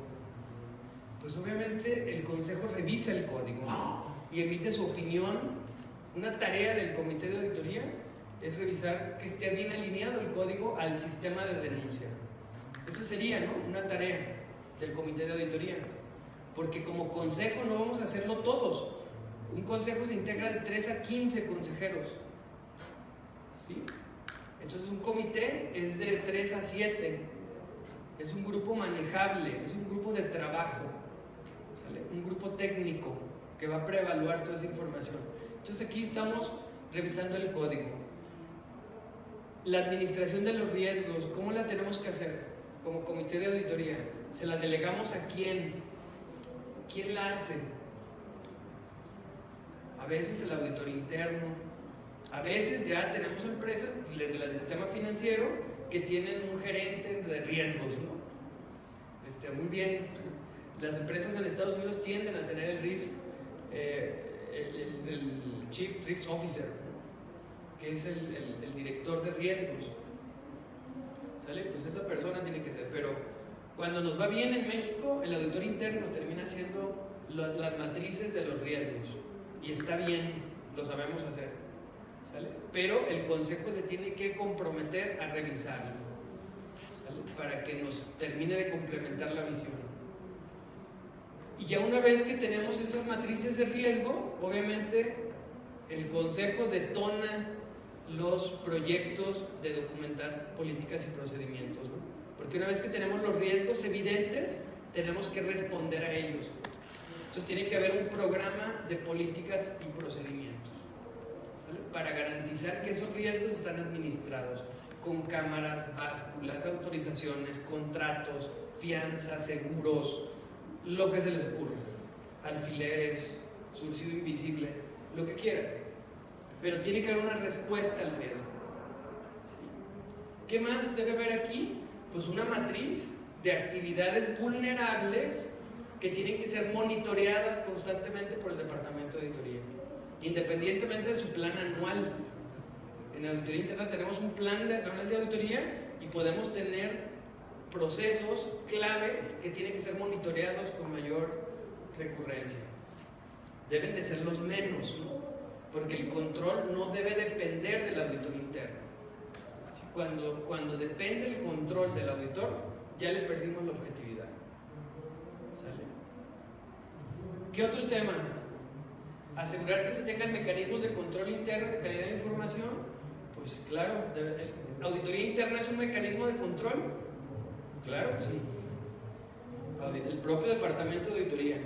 Pues obviamente el Consejo revisa el código, ¿no? Y emite su opinión. Una tarea del Comité de Auditoría es revisar que esté bien alineado el código al sistema de denuncia. Esa sería, ¿no?, una tarea del Comité de Auditoría. Porque como consejo no vamos a hacerlo todos. Un consejo se integra de 3 a 15 consejeros. ¿Sí? Entonces un comité es de 3 a 7. Es un grupo manejable, es un grupo de trabajo, ¿sale? Un grupo técnico que va a preevaluar toda esa información. Entonces aquí estamos revisando el código. La administración de los riesgos, ¿cómo la tenemos que hacer? Como comité de auditoría, ¿se la delegamos a quién? ¿Quién la hace? A veces el auditor interno, a veces ya tenemos empresas del sistema financiero que tienen un gerente de riesgos, ¿no? Muy bien, las empresas en Estados Unidos tienden a tener el Chief Risk Officer, ¿no?, que es el director de riesgos. ¿Sale? Pues esta persona tiene que ser, pero cuando nos va bien en México, el auditor interno termina haciendo las matrices de los riesgos, y está bien, lo sabemos hacer. ¿Sale? Pero el Consejo se tiene que comprometer a revisarlo, ¿sale?, para que nos termine de complementar la visión. Y ya una vez que tenemos esas matrices de riesgo, obviamente el Consejo detona los proyectos de documentar políticas y procedimientos, ¿no? Porque una vez que tenemos los riesgos evidentes, tenemos que responder a ellos. Entonces tiene que haber un programa de políticas y procedimientos, ¿sale? Para garantizar que esos riesgos están administrados con cámaras, básculas, autorizaciones, contratos, fianzas, seguros, lo que se les ocurra, alfileres, subsidio invisible, lo que quieran, pero tiene que haber una respuesta al riesgo. ¿Qué más debe haber aquí? Pues una matriz de actividades vulnerables que tienen que ser monitoreadas constantemente por el Departamento de Auditoría, independientemente de su plan anual. En Auditoría Interna tenemos un plan anual de auditoría y podemos tener procesos clave que tienen que ser monitoreados con mayor recurrencia. Deben de ser los menos, ¿no? Porque el control no debe depender del auditor interno. Cuando depende el control del auditor, ya le perdimos la objetividad. ¿Sale? ¿Qué otro tema? Asegurar que se tengan mecanismos de control interno de calidad de información. Pues claro, ¿auditoría interna es un mecanismo de control? Claro que sí. El propio Departamento de Auditoría.